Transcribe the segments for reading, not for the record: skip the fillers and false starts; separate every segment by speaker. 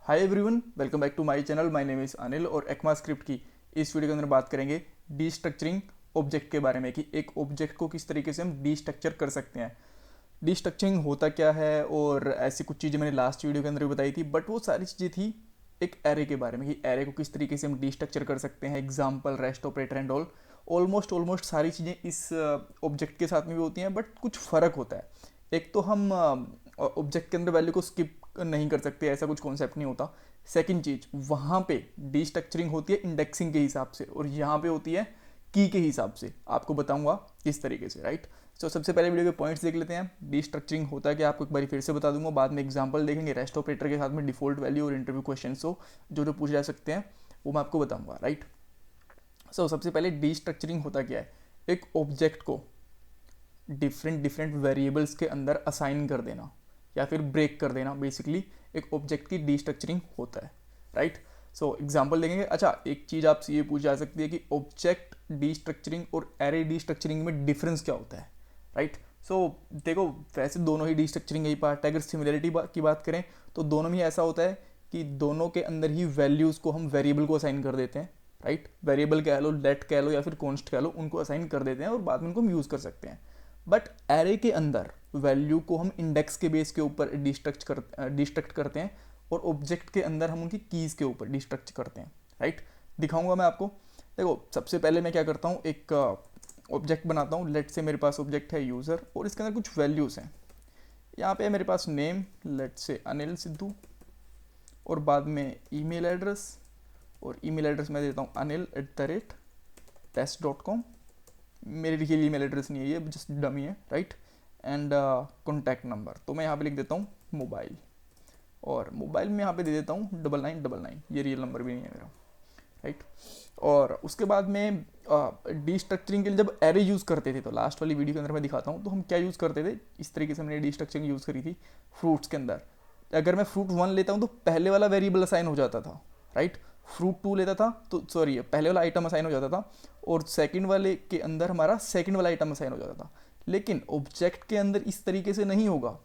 Speaker 1: Hi everyone, welcome back to my channel. My name is Anil और एक्मा script की इस वीडियो के अंदर बात करेंगे डीस्ट्रक्चरिंग ऑब्जेक्ट के बारे में कि एक ऑब्जेक्ट को किस तरीके से हम डीस्ट्रक्चर कर सकते हैं। डीस्ट्रक्चरिंग होता क्या है और ऐसी कुछ चीज़ें मैंने लास्ट वीडियो के अंदर भी बताई थी, बट वो सारी चीज़ें थी एक एरे के बारे में कि एरे को किस तरीके से हम डीस्ट्रक्चर कर सकते हैं। Example, rest operator and all. Almost सारी चीज़ें इस ऑब्जेक्ट के साथ में भी होती हैं, बट कुछ फ़र्क होता है। एक तो हम ऑब्जेक्ट के अंदर वैल्यू को स्किप नहीं कर सकते, ऐसा कुछ कॉन्सेप्ट नहीं होता। सेकंड चीज़, वहाँ पे डीस्ट्रक्चरिंग होती है इंडेक्सिंग के हिसाब से और यहाँ पे होती है की के हिसाब से। आपको बताऊंगा किस तरीके से, राइट। सो सबसे पहले वीडियो के पॉइंट्स देख लेते हैं। डीस्ट्रक्चरिंग होता है कि आपको एक बार फिर से बता दूंगा, बाद में एग्जांपल देखेंगे। रेस्ट ऑपरेटर के साथ में डिफॉल्ट वैल्यू और इंटरव्यू क्वेश्चन हो जो पूछे जा सकते हैं वो मैं आपको बताऊंगा, राइट। सो सबसे पहले डीस्ट्रक्चरिंग होता क्या है, एक ऑब्जेक्ट को डिफरेंट वेरिएबल्स के अंदर असाइन कर देना या फिर ब्रेक कर देना, बेसिकली एक ऑब्जेक्ट की डीस्ट्रक्चरिंग होता है, राइट। सो एग्जांपल देखेंगे। अच्छा, एक चीज़ आपसे ये पूछी जा सकती है कि ऑब्जेक्ट डीस्ट्रक्चरिंग और एरे डीस्ट्रक्चरिंग में डिफरेंस क्या होता है, राइट। सो देखो, वैसे दोनों ही डीस्ट्रक्चरिंग यही पार्ट है। अगर सिमिलरिटी की बात करें तो दोनों में ऐसा होता है कि दोनों के अंदर ही वैल्यूज़ को हम वेरिएबल को असाइन कर देते हैं, राइट। वेरिएबल कह लो, लेट कह लो या फिर कॉन्स्ट कह लो, उनको असाइन कर देते हैं और बाद में उनको हम यूज़ कर सकते हैं। बट एरे के अंदर वैल्यू को हम इंडेक्स के बेस के ऊपर डिस्ट्रक्ट करते हैं और ऑब्जेक्ट के अंदर हम उनकी कीज़ के ऊपर डिस्ट्रक्ट करते हैं, राइट। दिखाऊंगा मैं आपको। देखो, सबसे पहले मैं क्या करता हूँ, एक ऑब्जेक्ट बनाता हूँ। लेट से मेरे पास ऑब्जेक्ट है यूज़र और इसके अंदर कुछ वैल्यूज़ हैं। यहाँ पे है मेरे पास नेम, लेट से अनिल सिद्धू, और बाद में ईमेल एड्रेस, और ईमेल एड्रेस मैं देता हूँ anil@test.com। मेरे लिए ईमेल एड्रेस नहीं है, ये जस्ट डमी है, राइट। एंड कॉन्टैक्ट नंबर तो मैं यहाँ पे लिख देता हूँ मोबाइल, और मोबाइल में यहाँ पे दे देता हूँ 9999। ये रियल नंबर भी नहीं है मेरा, राइट। और उसके बाद में डीस्ट्रक्चरिंग के लिए जब एरे यूज़ करते थे तो लास्ट वाली वीडियो के अंदर मैं दिखाता हूँ तो हम क्या यूज़ करते थे। इस तरीके से मैंने डीस्ट्रक्चरिंग यूज़ करी थी फ्रूट्स के अंदर। अगर मैं फ्रूट 1 लेता हूँ तो पहले वाला वेरिएबल असाइन हो जाता था, राइट। फ्रूट 2 लेता था तो सॉरी, पहले वाला आइटम असाइन हो जाता था और सेकंड वाले के अंदर हमारा सेकंड वाला आइटम असाइन हो जाता था। लेकिन ऑब्जेक्ट के अंदर इस तरीके से नहीं होगा।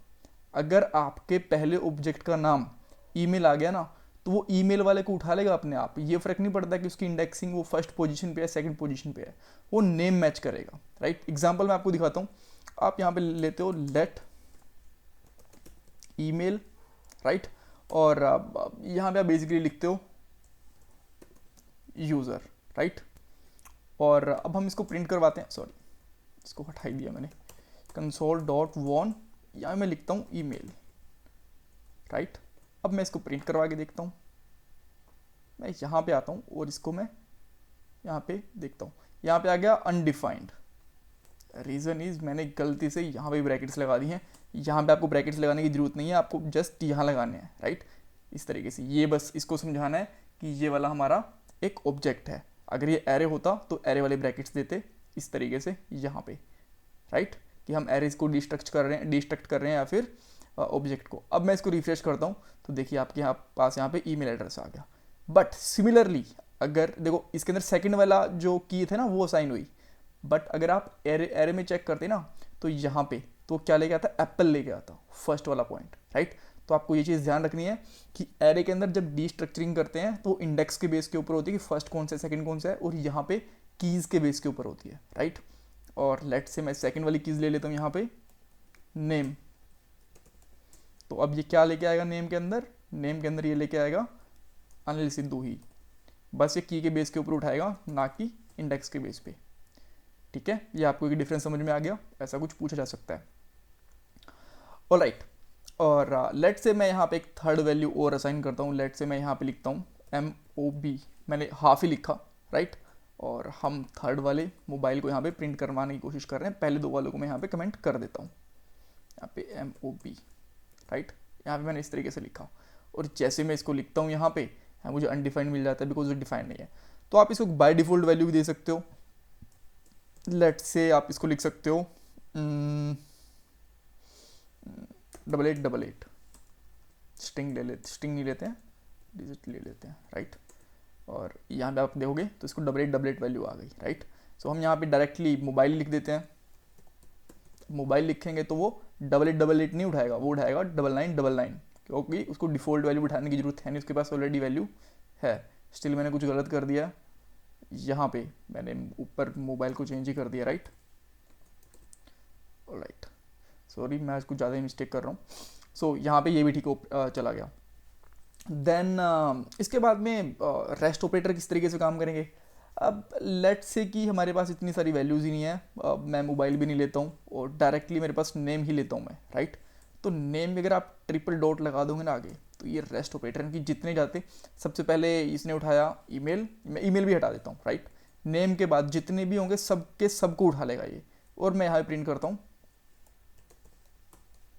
Speaker 1: अगर आपके पहले ऑब्जेक्ट का नाम ईमेल आ गया ना तो वो ईमेल वाले को उठा लेगा अपने आप। ये फर्क नहीं पड़ता कि उसकी इंडेक्सिंग वो फर्स्ट पोजीशन पे है, सेकंड पोजीशन पे है, वो नेम मैच करेगा, राइट। एग्जांपल मैं आपको दिखाता हूँ। आप यहाँ पे लेते हो लेट ईमेल, राइट, और यहाँ पे आप बेसिकली लिखते हो यूज़र, राइट। और अब हम इसको प्रिंट करवाते हैं। सॉरी, इसको हटा ही दिया मैंने। console.won, यहाँ मैं लिखता हूँ ईमेल, राइट। अब मैं इसको प्रिंट करवा के देखता हूँ। मैं यहाँ पे आता हूँ और इसको मैं यहाँ पे देखता हूँ, यहाँ पे आ गया अनडिफाइंड। रीज़न इज़ मैंने गलती से यहाँ पे ब्रैकेट्स लगा दी हैं। यहाँ पे आपको ब्रैकेट्स लगाने की ज़रूरत नहीं है, आपको जस्ट यहाँ लगाने हैं, राइट। इस तरीके से ये बस इसको समझाना है कि ये वाला हमारा एक ऑब्जेक्ट है। अगर ये एरे होता तो एरे वाले ब्रैकेट्स देते इस तरीके से यहाँ पे, राइट, कि हम एरेज को डिस्ट्रक्ट कर रहे हैं या फिर ऑब्जेक्ट को। अब मैं इसको रिफ्रेश करता हूँ तो देखिए आपके पास यहाँ पे ईमेल एड्रेस आ गया। बट सिमिलरली अगर देखो इसके अंदर सेकंड वाला जो की थे ना वो असाइन हुई, बट अगर आप एरे में चेक करते ना तो यहाँ पे तो क्या लेके आता, एप्पल लेके आता, फर्स्ट वाला पॉइंट, राइट। तो आपको ये चीज़ ध्यान रखनी है कि एरे के अंदर जब डीस्ट्रक्चरिंग करते हैं तो इंडेक्स के बेस के ऊपर होती है कि फर्स्ट कौन सा है सेकंड कौन सा है, और यहाँ पे कीज़ के बेस के ऊपर होती है, राइट। और लेट से मैं सेकंड वाली कीज़ ले लेता हूँ यहाँ पे नेम। तो अब ये क्या लेके आएगा नेम के अंदर ये लेके आएगा अनिल सिद्धू ही। बस ये की के बेस के ऊपर उठाएगा, ना कि इंडेक्स के बेस पे, ठीक है। ये आपको एक डिफरेंस समझ में आ गया, ऐसा कुछ पूछा जा सकता है, ऑलराइट। और लेट से मैं यहाँ पे एक थर्ड वैल्यू और असाइन करता हूँ। लेट से मैं यहाँ पे लिखता हूँ MOB, मैंने हाफ ही लिखा, राइट। और हम थर्ड वाले मोबाइल को यहाँ पे प्रिंट करवाने की कोशिश कर रहे हैं। पहले दो वालों को मैं यहाँ पे कमेंट कर देता हूँ, यहाँ पे MOB, राइट। यहाँ पे मैंने इस तरीके से लिखा और जैसे मैं इसको लिखता हूँ यहाँ पे मुझे अनडिफाइंड मिल जाता है बिकॉज वो डिफाइंड नहीं है। तो आप इसको बाय डिफॉल्ट वैल्यू भी दे सकते हो। लेट से आप इसको लिख सकते हो 8888, स्ट्रिंग नहीं लेते हैं, डिजिट ले लेते हैं, राइट। और यहाँ पे आप देखोगे तो इसको 8888 वैल्यू आ गई, राइट। सो हम यहाँ पे डायरेक्टली मोबाइल लिख देते हैं। मोबाइल लिखेंगे तो वो 8888 नहीं उठाएगा, वो उठाएगा 9999, क्योंकि उसको डिफ़ॉल्ट वैल्यू बिठाने की ज़रूरत है नहीं, उसके पास ऑलरेडी वैल्यू है। स्टिल मैंने कुछ गलत कर दिया, यहाँ पे मैंने ऊपर मोबाइल को चेंज ही कर दिया, राइट। राइट, सॉरी मैं आज कुछ ज़्यादा ही मिस्टेक कर रहा हूँ। सो यहाँ पे ये भी ठीक चला गया। देन इसके बाद में रेस्ट ऑपरेटर किस तरीके से काम करेंगे। अब लेट से कि हमारे पास इतनी सारी वैल्यूज़ ही नहीं है, मैं मोबाइल भी नहीं लेता हूँ और डायरेक्टली मेरे पास नेम ही लेता हूँ मैं, राइट। तो नेम में अगर आप ट्रिपल डॉट लगा दोगे ना आगे, तो ये रेस्ट ऑपरेटर की जितने जाते, सबसे पहले इसने उठाया ईमेल, मैं ईमेल भी हटा देता हूँ, राइट। नेम के बाद जितने भी होंगे सबके सबको उठा लेगा ये, और मैं यहाँ प्रिंट करता हूँ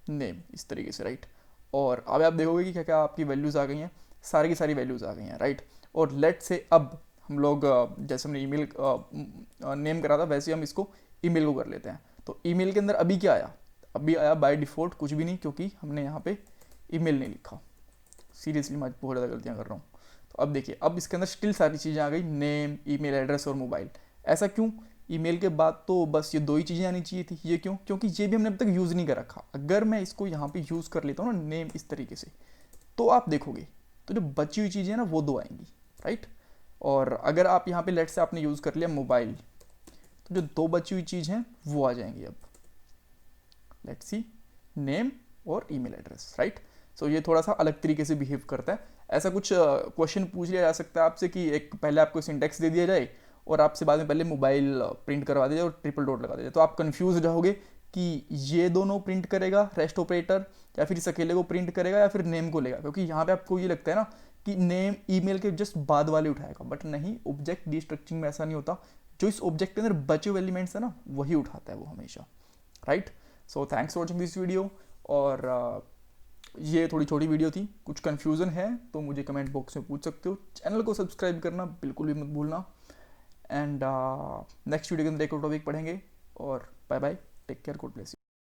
Speaker 1: नेम इस तरीके से, राइट। और अब आप देखोगे कि क्या क्या आपकी वैल्यूज़ आ गई हैं, सारी की सारी वैल्यूज़ आ गई हैं, राइट। और लेट से अब हम लोग जैसे हमने ईमेल नेम करा था वैसे हम इसको ईमेल को कर लेते हैं। तो ईमेल के अंदर अभी क्या आया, अभी आया बाय डिफ़ॉल्ट कुछ भी नहीं, क्योंकि हमने यहाँ पे ईमेल नहीं लिखा। सीरियसली मैं बहुत ज़्यादा गलतियाँ कर रहा हूँ। तो अब देखिए, अब इसके अंदर स्टिल सारी चीज़ें आ गई, नेम, ईमेल एड्रेस और मोबाइल। ऐसा क्यों, ईमेल के बाद तो बस ये दो ही चीज़ें आनी चाहिए थी, ये क्यों, क्योंकि ये भी हमने अब तक यूज़ नहीं कर रखा। अगर मैं इसको यहाँ पे यूज़ कर लेता हूँ ना नेम इस तरीके से, तो आप देखोगे तो जो बची हुई चीज़ें हैं ना वो दो आएंगी, राइट। और अगर आप यहाँ पे लेट से आपने यूज़ कर लिया मोबाइल, तो जो दो बची हुई चीज़ हैं वो आ जाएंगी। अब लेट्स सी, नेम और ईमेल एड्रेस, राइट। सो ये थोड़ा सा अलग तरीके से बिहेव करता है। ऐसा कुछ क्वेश्चन पूछ लिया जा सकता है आपसे कि एक पहले आपको सिंटेक्स दे दिया जाए और आपसे बाद में पहले मोबाइल प्रिंट करवा दिया जाए और ट्रिपल डॉट लगा दिया जाए, तो आप कंफ्यूज हो जाओगे कि ये दोनों प्रिंट करेगा रेस्ट ऑपरेटर, या फिर इस अकेले को प्रिंट करेगा, या फिर नेम को लेगा। क्योंकि यहाँ पे आपको ये लगता है ना कि नेम ईमेल के जस्ट बाद वाले उठाएगा, बट नहीं, ऑब्जेक्ट डिस्ट्रक्चरिंग में ऐसा नहीं होता। जो इस ऑब्जेक्ट के अंदर बचे हुए एलिमेंट्स है ना वही उठाता है वो हमेशा, right. So thanks for watching this video. और ये थोड़ी छोटी वीडियो थी, कुछ कन्फ्यूज़न है तो मुझे कमेंट बॉक्स में पूछ सकते हो। चैनल को सब्सक्राइब करना बिल्कुल भी मत भूलना। एंड नेक्स्ट वीडियो के अंदर एक और टॉपिक पढ़ेंगे। और bye bye, take care, God bless you.